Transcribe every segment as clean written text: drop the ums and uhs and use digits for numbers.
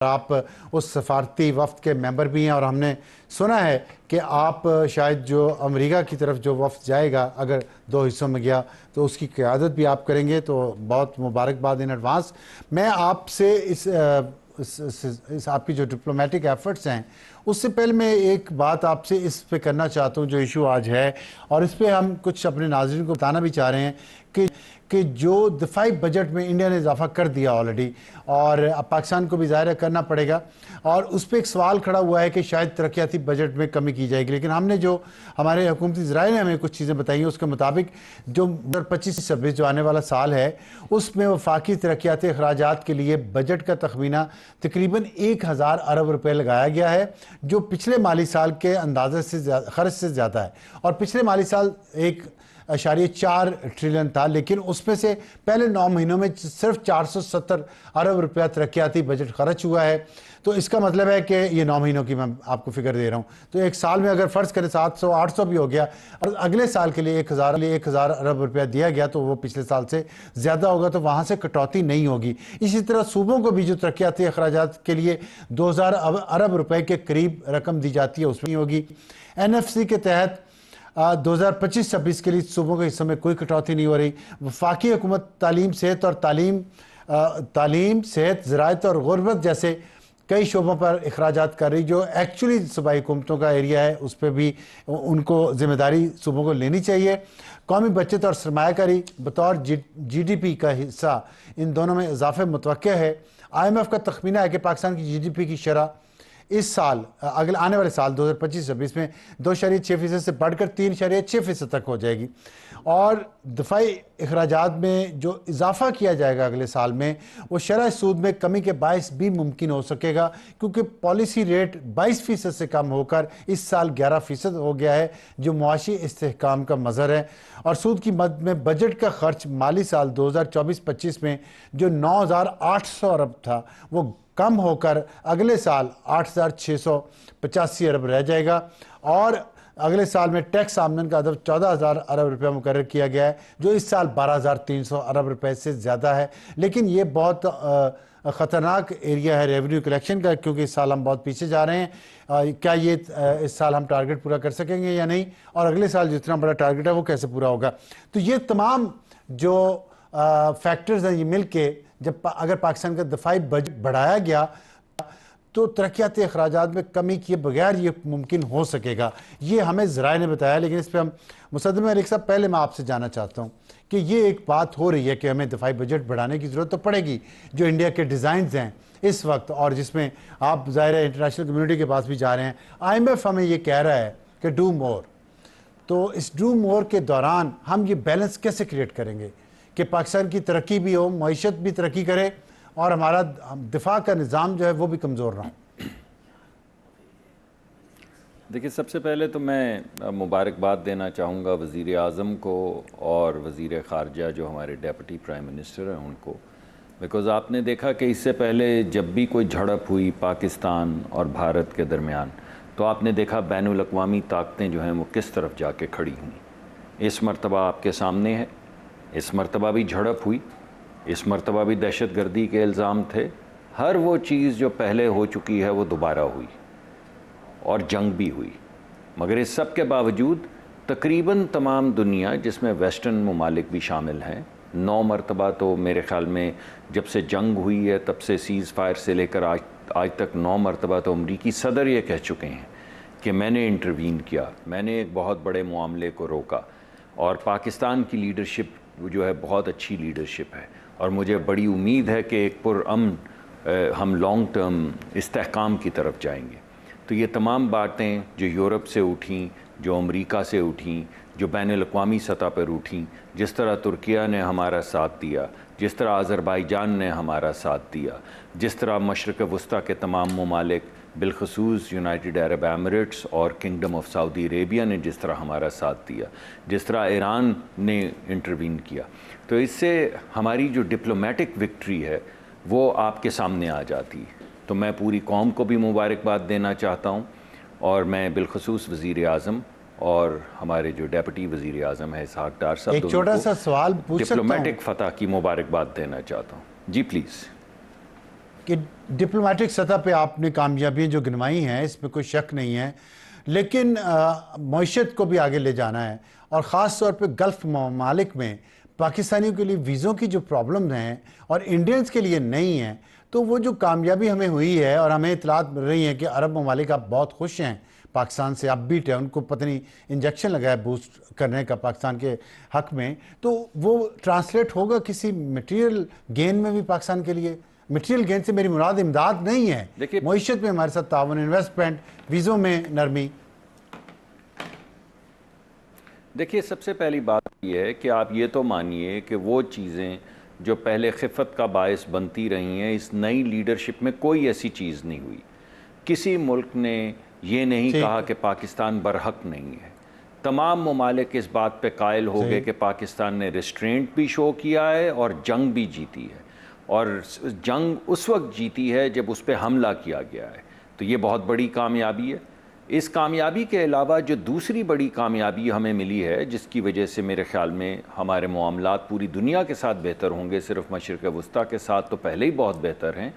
आप उस सफारती वफ्द के मेंबर भी हैं और हमने सुना है कि आप शायद जो अमेरिका की तरफ जो वफ्द जाएगा अगर 2 हिस्सों में गया तो उसकी क़यादत भी आप करेंगे, तो बहुत मुबारकबाद इन एडवांस। मैं आपसे इस आपकी जो डिप्लोमेटिक एफर्ट्स हैं उससे पहले मैं एक बात आपसे इस पे करना चाहता हूँ जो इशू आज है, और इस पे हम कुछ अपने नाज़रीन को बताना भी चाह रहे हैं कि जो दफाई बजट में इंडिया ने इजाफा कर दिया ऑलरेडी, और अब पाकिस्तान को भी ज़ाहिर करना पड़ेगा, और उस पर एक सवाल खड़ा हुआ है कि शायद तरक्याती बजट में कमी की जाएगी। लेकिन हमने जो हमारे हुकूमती ज़राए ने हमें कुछ चीज़ें बताई हैं उसके मुताबिक जो 2025-26 जो आने वाला साल है उसमें वफाकी तरक्याती अखराजात के लिए बजट का तखमीना तकरीबन 1000 अरब रुपये लगाया गया है, जो पिछले माली साल के अंदाजे से खर्च से ज़्यादा है। और पिछले माली साल 1.4 ट्रिलियन था, लेकिन उसमें से पहले 9 महीनों में सिर्फ 470 अरब रुपया तरक्याती बजट खर्च हुआ है। तो इसका मतलब है कि ये 9 महीनों की मैं आपको फिगर दे रहा हूँ, तो एक साल में अगर फ़र्ज़ करें 700-800 भी हो गया और अगले साल के लिए 1000 अरब रुपया दिया गया तो वो पिछले साल से ज़्यादा होगा, तो वहाँ से कटौती नहीं होगी। इसी तरह सूबों को भी जो तरक्याती अखराजात के लिए 2000 अरब रुपये के करीब रकम दी जाती है उसमें होगी। NFC के तहत 2025-26 के लिए सूबों के हिस्सों में कोई कटौती नहीं हो रही। वफाकी हुकूमत तालीम, सेहत, ज़राअत और गुर्बत जैसे कई शोबों पर अखराजात कर रही, जो एक्चुअली सूबाई हुकूमतों का एरिया है उस पर भी उनको जिम्मेदारी सूबों को लेनी चाहिए। कौमी बचत और सरमायाकारी बतौर GDP का हिस्सा इन दोनों में इजाफे मुतवक्के है। IMF का तखमीना है कि पाकिस्तान की GDP की शरह इस साल अगले आने वाले साल 2025-26 में 2.6% से बढ़कर 3.6% तक हो जाएगी। और दफाई अखराजात में जो इजाफा किया जाएगा अगले साल में वो शरह सूद में कमी के बायस भी मुमकिन हो सकेगा, क्योंकि पॉलिसी रेट 22% से कम होकर इस साल 11% हो गया है, जो मुआशी इस्तेहकाम का मज़हर है। और सूद की मद में बजट का खर्च माली साल 2024-25 में जो 9800 अरब था वो कम होकर अगले साल 8685 अरब रह जाएगा। और अगले साल में टैक्स आमदन का अदब 14000 अरब रुपया मुकर्रर किया गया है, जो इस साल 12300 अरब रुपए से ज़्यादा है। लेकिन ये बहुत ख़तरनाक एरिया है रेवेन्यू कलेक्शन का, क्योंकि इस साल हम बहुत पीछे जा रहे हैं। क्या ये इस साल हम टारगेट पूरा कर सकेंगे या नहीं, और अगले साल जितना बड़ा टारगेट है वो कैसे पूरा होगा। तो ये तमाम जो फैक्टर्स हैं ये मिल के जब अगर पाकिस्तान का दफाई बजट बढ़ाया गया तो तरक्याती अखराजात में कमी किए बगैर ये मुमकिन हो सकेगा। ये हमें ज़राए ने बताया, लेकिन इस पर हम मुसद्दम मलिक साहब पहले मैं आपसे जानना चाहता हूँ कि ये एक बात हो रही है कि हमें दफाई बजट बढ़ाने की ज़रूरत तो पड़ेगी, जो इंडिया के डिज़ाइंस हैं इस वक्त, और जिसमें आप ज़ाहिर है इंटरनेशनल कम्युनिटी के पास भी जा रहे हैं। IMF हमें ये कह रहा है कि डू मोर, तो इस डू मोर के दौरान हम ये बैलेंस कैसे क्रिएट करेंगे कि पाकिस्तान की तरक्की भी हो, मईशत भी तरक्की करे और हमारा दिफा का निज़ाम जो है वो भी कमज़ोर ना हो। देखिए, सबसे पहले तो मैं मुबारकबाद देना चाहूँगा वज़ीर आज़म को और वज़ीर ख़ारजा जो हमारे डेप्यूटी प्राइम मिनिस्टर हैं उनको, बिकॉज़ आपने देखा कि इससे पहले जब भी कोई झड़प हुई पाकिस्तान और भारत के दरमियान, तो आपने देखा बैनुल अक़वामी ताकतें जो हैं वो किस तरफ जाके खड़ी हुई। इस मरतबा आपके सामने है, इस मरतबा भी झड़प हुई, इस मरतबा भी दहशत गर्दी के इल्ज़ाम थे। हर वो चीज़ जो पहले हो चुकी है वो दोबारा हुई और जंग भी हुई। मगर इस सब के बावजूद तकरीबन तमाम दुनिया, जिसमें वेस्टर्न ममालिक भी शामिल हैं, 9 मरतबा तो मेरे ख़्याल में जब से जंग हुई है तब से सीज़ फायर से लेकर आज तक 9 मरतबा तो अमरीकी सदर ये कह चुके हैं कि मैंने इंटरवीन किया, मैंने एक बहुत बड़े मामले को रोका। और पाकिस्तान की लीडरशिप जो है बहुत अच्छी लीडरशिप है, और मुझे बड़ी उम्मीद है कि एक पुरअमन हम लॉन्ग टर्म इस्तेहकाम की तरफ जाएंगे। तो ये तमाम बातें जो यूरोप से उठीं, जो अमेरिका से उठीं, जो बैनुल-अक़वामी सतह पर उठीं, जिस तरह तुर्किया ने हमारा साथ दिया, जिस तरह अज़रबैजान ने हमारा साथ दिया, जिस तरह मशरक़ वस्ता के तमाम ममालिक बिलखसूस यूनाइटेड अरब एमिरेट्स और किंगडम ऑफ सऊदी अरेबिया ने जिस तरह हमारा साथ दिया, जिस तरह ईरान ने इंटरवीन किया, तो इससे हमारी जो डिप्लोमेटिक विक्ट्री है वो आपके सामने आ जाती है। तो मैं पूरी कौम को भी मुबारकबाद देना चाहता हूँ, और मैं बिलखसूस वज़ीर आज़म और हमारे जो डेप्यूटी वज़ीर आज़म है इसहाक़ डार साहब, एक छोटा सा सवाल पूछ सकता हूं? डिप्लोमेटिक फ़तह की मुबारकबाद देना चाहता हूँ। जी प्लीज़। कि डिप्लोमेटिक सतह पे आपने कामयाबियां जो गिनवाई हैं इसमें कोई शक नहीं है, लेकिन मईशत को भी आगे ले जाना है, और ख़ास तौर पे गल्फ़ ममालिक में पाकिस्तानियों के लिए वीज़ों की जो प्रॉब्लम हैं और इंडियंस के लिए नहीं है, तो वो जो कामयाबी हमें हुई है और हमें इतलात मिल रही है कि अरब ममालिक आप बहुत खुश हैं पाकिस्तान से, अपबीट है, उनको पता नहीं इंजेक्शन लगाया बूस्ट करने का पाकिस्तान के हक में, तो वो ट्रांसलेट होगा किसी मटेरियल गेन में भी पाकिस्तान के लिए? मटेरियल गेन से मेरी मुराद इमदाद नहीं है, मईशत में हमारे साथ ताउन, इन्वेस्टमेंट, वीज़ों में नरमी। देखिए, सबसे पहली बात यह है कि आप ये तो मानिए कि वो चीज़ें जो पहले खिफ़त का बायस बनती रही हैं, इस नई लीडरशिप में कोई ऐसी चीज़ नहीं हुई। किसी मुल्क ने ये नहीं कहा कि पाकिस्तान बरहक नहीं है। तमाम ममालिक इस बात पे कायल हो गए कि पाकिस्तान ने रिस्ट्रेंट भी शो किया है और जंग भी जीती है, और जंग उस वक्त जीती है जब उस पर हमला किया गया है। तो ये बहुत बड़ी कामयाबी है। इस कामयाबी के अलावा जो दूसरी बड़ी कामयाबी हमें मिली है, जिसकी वजह से मेरे ख़्याल में हमारे मामलात पूरी दुनिया के साथ बेहतर होंगे, सिर्फ मशरिक़ वस्ता के साथ तो पहले ही बहुत बेहतर हैं,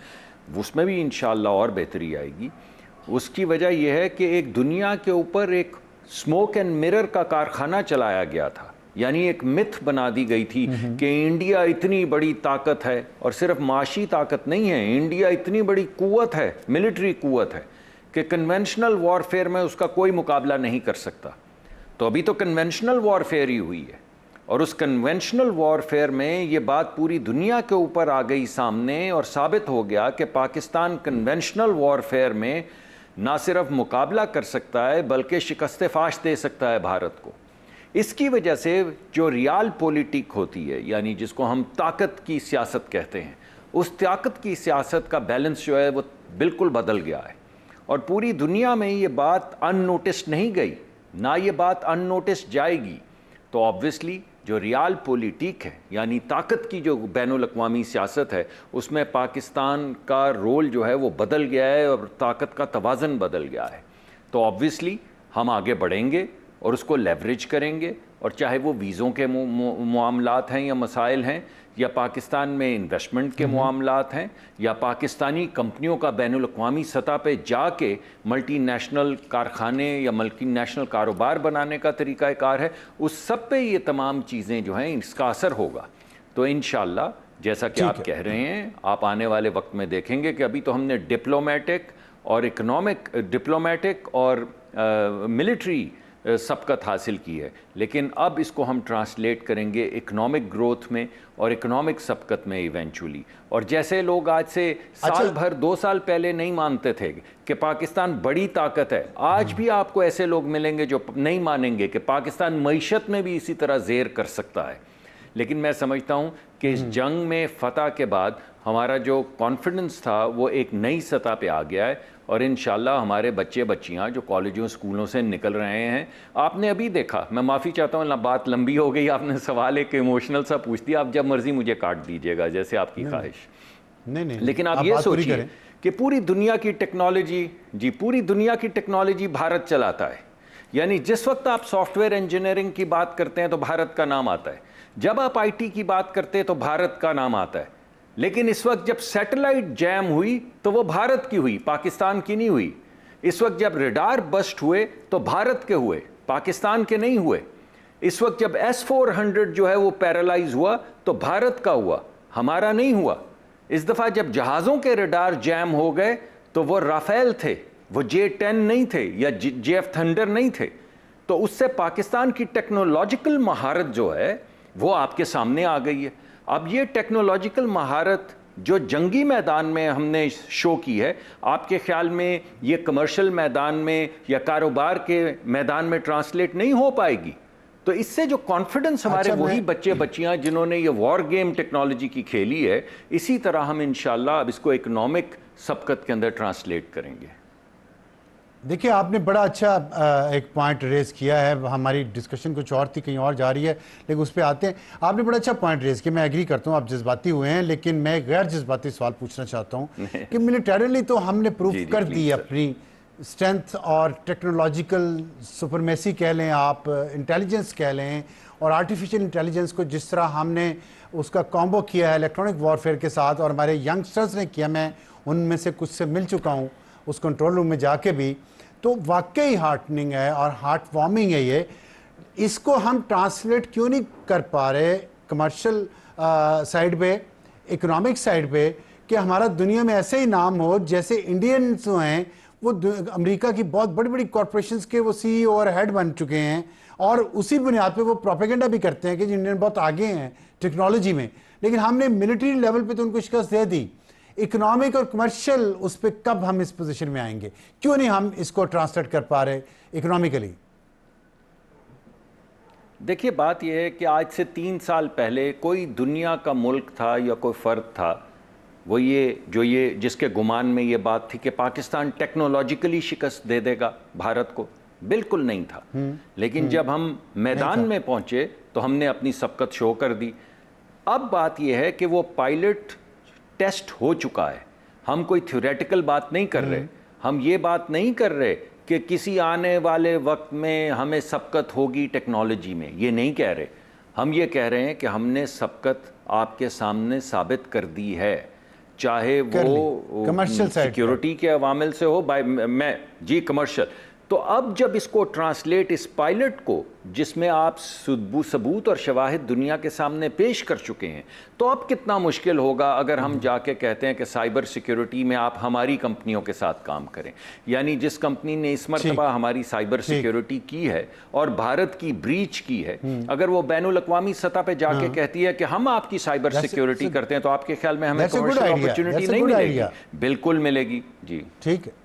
उसमें भी इंशाअल्लाह और बेहतरी आएगी। उसकी वजह यह है कि एक दुनिया के ऊपर एक स्मोक एंड मिरर का कारखाना चलाया गया था, यानी एक मिथ बना दी गई थी कि इंडिया इतनी बड़ी ताकत है, और सिर्फ माशी ताकत नहीं है, इंडिया इतनी बड़ी कुव्वत है, मिलिट्री कुव्वत है कि कन्वेंशनल वॉरफेयर में उसका कोई मुकाबला नहीं कर सकता। तो अभी तो कन्वेंशनल वॉरफेयर ही हुई है, और उस कन्वेंशनल वॉरफेयर में ये बात पूरी दुनिया के ऊपर आ गई सामने, और साबित हो गया कि पाकिस्तान कन्वेंशनल वॉरफेयर में ना सिर्फ मुकाबला कर सकता है बल्कि शिकस्त फाश दे सकता है भारत को। इसकी वजह से जो रियाल पॉलिटिक होती है, यानी जिसको हम ताकत की सियासत कहते हैं, उस ताकत की सियासत का बैलेंस जो है वो बिल्कुल बदल गया है, और पूरी दुनिया में ये बात अननोटिस नहीं गई, ना ये बात अननोटिस जाएगी। तो ऑब्वियसली जो रियाल पॉलिटिक है, यानी ताकत की जो बैनुल अक़वामी सियासत है, उसमें पाकिस्तान का रोल जो है वो बदल गया है और ताकत का तवाज़न बदल गया है। तो ऑब्वियसली हम आगे बढ़ेंगे और उसको लेवरेज करेंगे, और चाहे वो वीज़ों के मामलात हैं या मसाइल हैं, या पाकिस्तान में इन्वेस्टमेंट के मामलात हैं, या पाकिस्तानी कंपनियों का बैनुल अक़वामी सतह पे जाके मल्टीनेशनल कारखाने या मल्टीनेशनल कारोबार बनाने का तरीक़ाकार है, उस सब पे ये तमाम चीज़ें जो हैं इसका असर होगा। तो इंशाअल्लाह जैसा कि आप कह रहे हैं, आप आने वाले वक्त में देखेंगे कि अभी तो हमने डिप्लोमेटिक और मिलिट्री सबकत हासिल की है, लेकिन अब इसको हम ट्रांसलेट करेंगे इकोनॉमिक ग्रोथ में और इकोनॉमिक सबकत में इवेंचुअली। और जैसे लोग आज से साल भर 2 साल पहले नहीं मानते थे कि पाकिस्तान बड़ी ताकत है, आज भी आपको ऐसे लोग मिलेंगे जो नहीं मानेंगे कि पाकिस्तान मईशत में भी इसी तरह ज़ेर कर सकता है। लेकिन मैं समझता हूँ कि इस जंग में फ़तह के बाद हमारा जो कॉन्फिडेंस था वो एक नई सतह पे आ गया है, और इंशाल्लाह हमारे बच्चे बच्चियाँ जो कॉलेजों स्कूलों से निकल रहे हैं, आपने अभी देखा, मैं माफ़ी चाहता हूँ बात लंबी हो गई, आपने सवाल एक इमोशनल सा पूछ दिया, आप जब मर्ज़ी मुझे काट दीजिएगा जैसे आपकी ख्वाहिश। नहीं, लेकिन आप ये सोचिए कि पूरी दुनिया की टेक्नोलॉजी भारत चलाता है। यानी जिस वक्त आप सॉफ्टवेयर इंजीनियरिंग की बात करते हैं तो भारत का नाम आता है, जब आप IT की बात करते हैं तो भारत का नाम आता है। लेकिन इस वक्त जब सैटेलाइट जैम हुई तो वो भारत की हुई, पाकिस्तान की नहीं हुई। इस वक्त जब रडार बस्ट हुए तो भारत के हुए, पाकिस्तान के नहीं हुए। इस वक्त जब S-400 जो है वो पैरालाइज हुआ तो भारत का हुआ, हमारा नहीं हुआ। इस दफ़ा जब जहाज़ों के रडार जैम हो गए तो वो राफेल थे, वो J-10 नहीं थे या JF थंडर नहीं थे। तो उससे पाकिस्तान की टेक्नोलॉजिकल महारत जो है वो आपके सामने आ गई है। अब ये टेक्नोलॉजिकल महारत जो जंगी मैदान में हमने शो की है, आपके ख्याल में ये कमर्शियल मैदान में या कारोबार के मैदान में ट्रांसलेट नहीं हो पाएगी? तो इससे जो कॉन्फिडेंस हमारे वही बच्चे बच्चियां जिन्होंने ये वॉर गेम टेक्नोलॉजी की खेली है, इसी तरह हम इंशाल्लाह अब इसको इकोनॉमिक सबकत के अंदर ट्रांसलेट करेंगे। देखिए, आपने बड़ा अच्छा एक पॉइंट रेज किया है। हमारी डिस्कशन कुछ और थी, कहीं और जा रही है, लेकिन उस पर आते हैं। आपने बड़ा अच्छा पॉइंट रेज किया, मैं एग्री करता हूँ, आप जज्बाती हुए हैं, लेकिन मैं गैर जज्बाती सवाल पूछना चाहता हूँ कि मिलिटरीली तो हमने प्रूव कर दी अपनी स्ट्रेंथ और टेक्नोलॉजिकल सुपरमेसी कह लें आप, इंटेलिजेंस कह लें, और आर्टिफिशियल इंटेलिजेंस को जिस तरह हमने उसका कॉम्बो किया है इलेक्ट्रॉनिक वॉरफेयर के साथ और हमारे यंगस्टर्स ने किया, मैं उनमें से कुछ से मिल चुका हूँ उस कंट्रोल रूम में जाके भी, तो वाकई हार्टनिंग है और हार्ट वार्मिंग है ये। इसको हम ट्रांसलेट क्यों नहीं कर पा रहे कमर्शियल साइड पे, इकोनॉमिक साइड पे, कि हमारा दुनिया में ऐसे ही नाम हो जैसे इंडियंस जो हैं वो अमेरिका की बहुत बड़ी बड़ी कॉरपोरेशंस के वो सीईओ और हेड बन चुके हैं, और उसी बुनियाद पे वो प्रोपेगेंडा भी करते हैं कि इंडियन बहुत आगे हैं टेक्नोलॉजी में। लेकिन हमने मिलिट्री लेवल पे तो उनको शिकस्त दे दी, इकोनॉमिक और कमर्शियल उस पर कब हम इस पोजीशन में आएंगे? क्यों नहीं हम इसको ट्रांसलेट कर पा रहे इकोनॉमिकली? देखिए, बात यह है कि आज से 3 साल पहले कोई दुनिया का मुल्क था या कोई फ़र्द था वो ये जिसके गुमान में ये बात थी कि पाकिस्तान टेक्नोलॉजिकली शिकस्त दे देगा भारत को? बिल्कुल नहीं था। लेकिन जब हम मैदान में पहुंचे तो हमने अपनी सबकत शो कर दी। अब बात यह है कि वो पायलट टेस्ट हो चुका है। हम कोई थ्योरेटिकल बात नहीं कर रहे, हम ये बात नहीं कर रहे कि किसी आने वाले वक्त में हमें सबकत होगी टेक्नोलॉजी में, ये नहीं कह रहे। हम ये कह रहे हैं कि हमने सबकत आपके सामने साबित कर दी है, चाहे वो कमर्शियल सिक्योरिटी के अवामिल से हो, कमर्शियल। तो अब जब इसको ट्रांसलेट इस पायलट को, जिसमें आप सबूत और शवाहिद दुनिया के सामने पेश कर चुके हैं, तो अब कितना मुश्किल होगा अगर हम जाके कहते हैं कि साइबर सिक्योरिटी में आप हमारी कंपनियों के साथ काम करें। यानी जिस कंपनी ने इस मरतबा हमारी साइबर सिक्योरिटी की है और भारत की ब्रीच की है, अगर वो बैनुल अक़वामी सतह पे जाके कहती है कि हम आपकी साइबर सिक्योरिटी करते हैं, तो आपके ख्याल में हमें कमर्शियल अपॉर्चुनिटी नहीं मिलेगी? बिल्कुल मिलेगी जी। ठीक है।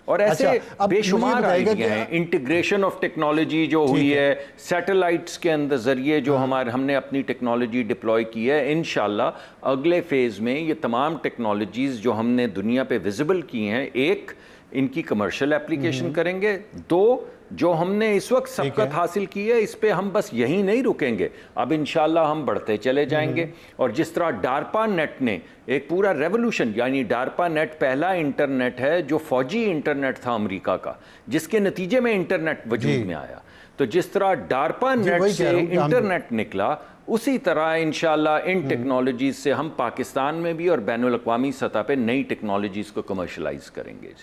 और ऐसे बेशुमार आइडिया हैं। इंटीग्रेशन ऑफ टेक्नोलॉजी जो हुई है सैटेलाइट्स के अंदर जरिए, जो हमने अपनी टेक्नोलॉजी डिप्लॉय की है, इंशाल्लाह अगले फेज में ये तमाम टेक्नोलॉजीज जो हमने दुनिया पे विजिबल की हैं, एक इनकी कमर्शियल एप्लीकेशन करेंगे, दो जो हमने इस वक्त सबकत हासिल की है इस पे हम बस यही नहीं रुकेंगे, अब इंशाल्लाह हम बढ़ते चले जाएंगे। और जिस तरह डार्पा नेट ने एक पूरा रेवोल्यूशन, यानी डार्पा नेट पहला इंटरनेट है जो फौजी इंटरनेट था अमेरिका का, जिसके नतीजे में इंटरनेट वजूद में आया। तो जिस तरह डार्पा नेट से इंटरनेट निकला, उसी तरह इंशाल्लाह इन टेक्नोलॉजीज से हम पाकिस्तान में भी और बैनुल अक़वामी सतह पे नई टेक्नोलॉजीज को कमर्शलाइज करेंगे।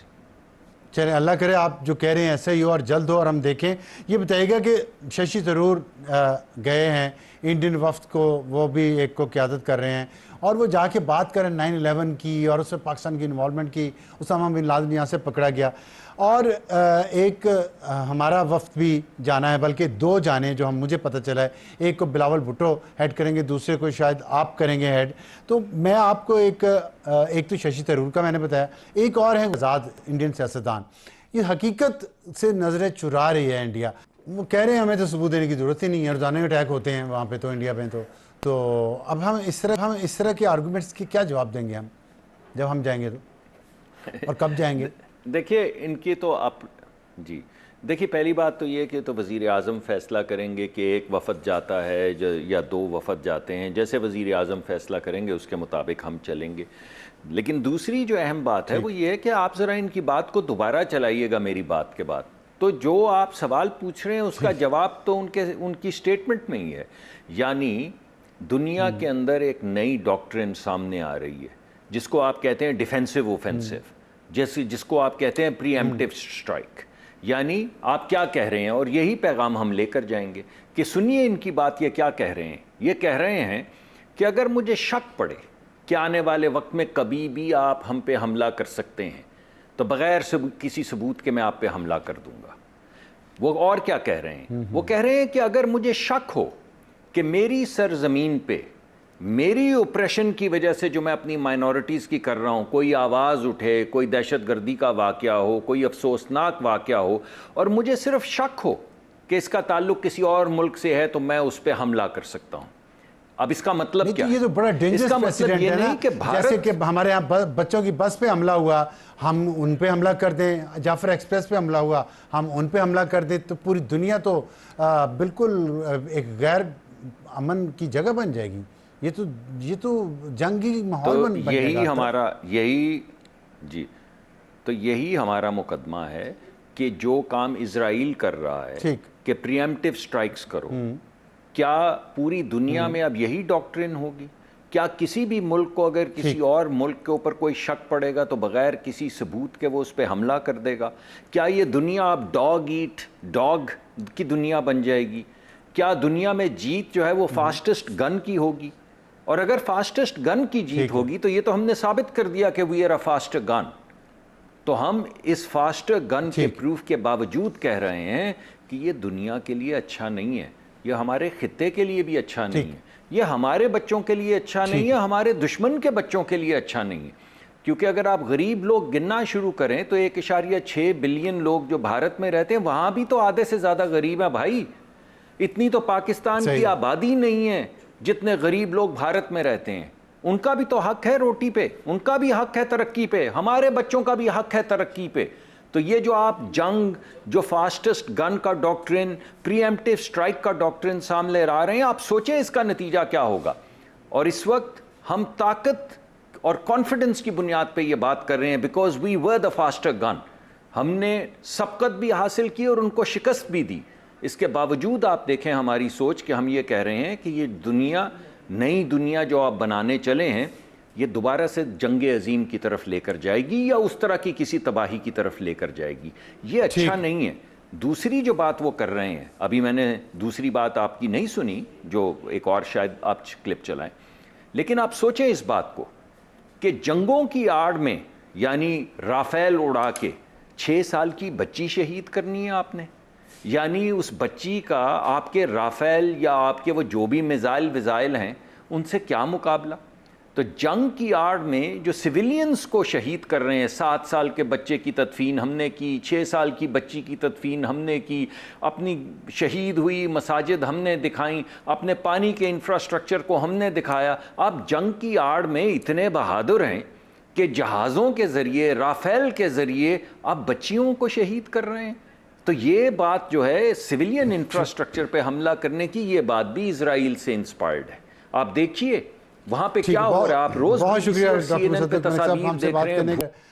चलें, अल्लाह करे आप जो कह रहे हैं ऐसे ही हो और जल्द हो और हम देखें। ये बताइएगा कि शशि थरूर गए हैं इंडियन वफ्द को, वो भी एक को क़यादत कर रहे हैं, और वो जाके बात करें 9/11 की और उसमें पाकिस्तान की इन्वॉल्वमेंट की। उसामा बिन लादेन यहाँ से पकड़ा गया, और एक हमारा वफ्द भी जाना है, बल्कि 2 जाने जो मुझे पता चला है। एक को बिलावल भुट्टो हेड करेंगे, दूसरे को शायद आप करेंगे हेड। तो मैं आपको एक तो शशि थरूर का मैंने बताया, एक और है आज़ाद इंडियन सियासतदान। ये हकीकत से नज़रें चुरा रही है इंडिया। वो कह रहे हैं हमें तो सबूत देने की ज़रूरत ही नहीं है, रोज़ाना अटैक होते हैं वहाँ पे तो इंडिया में। तो अब हम इस तरह के आर्गूमेंट्स की क्या जवाब देंगे हम जब हम जाएंगे तो, और कब जाएंगे? देखिए, इनकी तो आप जी देखिए, पहली बात तो ये कि तो वज़ीर आज़म फ़ैसला करेंगे कि एक वफ़द जाता है या 2 वफ़द जाते हैं। जैसे वज़ीर आज़म फ़ैसला करेंगे उसके मुताबिक हम चलेंगे। लेकिन दूसरी जो अहम बात है वो ये है कि आप ज़रा इनकी बात को दोबारा चलाइएगा मेरी बात के बाद। तो जो आप सवाल पूछ रहे हैं उसका जवाब तो उनकी स्टेटमेंट में ही है। यानी दुनिया के अंदर एक नई डॉक्ट्रिन सामने आ रही है, जिसको आप कहते हैं डिफेंसिव ऑफेंसिव, जिसको आप कहते हैं प्रीएम्प्टिव स्ट्राइक। यानी आप क्या कह रहे हैं, और यही पैगाम हम लेकर जाएंगे कि सुनिए इनकी बात। ये क्या कह रहे हैं? ये कह रहे हैं कि अगर मुझे शक पड़े कि आने वाले वक्त में कभी भी आप हम पे हमला कर सकते हैं, तो बगैर किसी सबूत के मैं आप पे हमला कर दूंगा। वो और क्या कह रहे हैं? वो कह रहे हैं कि अगर मुझे शक हो कि मेरी सरजमीन पे मेरी ऑपरेशन की वजह से जो मैं अपनी माइनॉरिटीज़ की कर रहा हूँ, कोई आवाज़ उठे, कोई दहशतगर्दी का वाक़या हो, कोई अफसोसनाक वाक़या हो, और मुझे सिर्फ शक हो कि इसका ताल्लुक़ किसी और मुल्क से है, तो मैं उस पर हमला कर सकता हूँ। अब इसका मतलब क्या? ये तो बड़ा डेंजरस प्रेसिडेंट है ना, जैसे कि हमारे यहाँ बच्चों की बस पे हमला हुआ, हम उन पे हमला कर दें। जाफर एक्सप्रेस पे हमला हुआ, हम उन पे हमला कर दें, तो पूरी दुनिया तो बिल्कुल एक गैर अमन की जगह बन जाएगी। ये तो जंगी माहौल बन जाएगा। यही हमारा मुकदमा है कि जो काम इजराइल कर रहा है कि प्रीएम्प्टिव स्ट्राइक्स करो, क्या पूरी दुनिया में अब यही डॉक्ट्रिन होगी? क्या किसी भी मुल्क को अगर किसी और मुल्क के ऊपर कोई शक पड़ेगा तो बगैर किसी सबूत के वो उस पर हमला कर देगा? क्या ये दुनिया अब डॉग ईट डॉग की दुनिया बन जाएगी? क्या दुनिया में जीत जो है वो फास्टेस्ट गन की होगी? और अगर फास्टेस्ट गन की जीत होगी तो ये तो हमने साबित कर दिया कि we are a fast gun. तो हम इस फास्ट गन के प्रूफ के बावजूद कह रहे हैं कि ये दुनिया के लिए अच्छा नहीं है, ये हमारे खित्ते के लिए भी अच्छा नहीं है, ये हमारे बच्चों के लिए अच्छा नहीं है, हमारे दुश्मन के बच्चों के लिए अच्छा नहीं है। क्योंकि अगर आप गरीब लोग गिनना शुरू करें तो 1.6 बिलियन लोग जो भारत में रहते हैं वहां भी तो आधे से ज्यादा गरीब है भाई। इतनी तो पाकिस्तान की आबादी नहीं है जितने गरीब लोग भारत में रहते हैं। उनका भी तो हक है रोटी पे, उनका भी हक है तरक्की पे, हमारे बच्चों का भी हक है तरक्की पे। तो ये जो आप जंग, जो फास्टेस्ट गन का डॉक्ट्रिन, प्रीएम्प्टिव स्ट्राइक का डॉक्ट्रिन सामने ला रहे हैं, आप सोचें इसका नतीजा क्या होगा। और इस वक्त हम ताकत और कॉन्फिडेंस की बुनियाद पे ये बात कर रहे हैं, because we were the faster gun. हमने सबकत भी हासिल की और उनको शिकस्त भी दी। इसके बावजूद आप देखें हमारी सोच कि हम ये कह रहे हैं कि ये दुनिया, नई दुनिया जो आप बनाने चले हैं, ये दोबारा से जंग अजीम की तरफ लेकर जाएगी या उस तरह की किसी तबाही की तरफ लेकर जाएगी। ये अच्छा नहीं है। दूसरी जो बात वो कर रहे हैं, अभी मैंने दूसरी बात आपकी नहीं सुनी, जो एक और शायद आप क्लिप चलाएं, लेकिन आप सोचें इस बात को कि जंगों की आड़ में, यानी राफेल उड़ा के 6 साल की बच्ची शहीद करनी है आपने, यानी उस बच्ची का आपके राफेल या आपके वो जो भी मिसाइल हैं उनसे क्या मुकाबला। तो जंग की आड़ में जो सिविलियंस को शहीद कर रहे हैं, 7 साल के बच्चे की तदफीन हमने की, 6 साल की बच्ची की तदफीन हमने की, अपनी शहीद हुई मसाजिद हमने दिखाई, अपने पानी के इंफ्रास्ट्रक्चर को हमने दिखाया। आप जंग की आड़ में इतने बहादुर हैं कि जहाज़ों के ज़रिए, राफेल के ज़रिए आप बच्चियों को शहीद कर रहे हैं। तो ये बात जो है सिविलियन इंफ्रास्ट्रक्चर पे हमला करने की, ये बात भी इजराइल से इंस्पायर्ड है। आप देखिए वहां पे क्या हो रहा है। आप रोज बहुत शुक्रिया डॉक्टर CNN पे मुसद्दक मलिक साहब, तस्वीर हमसे देख बात रहे करने हैं। का।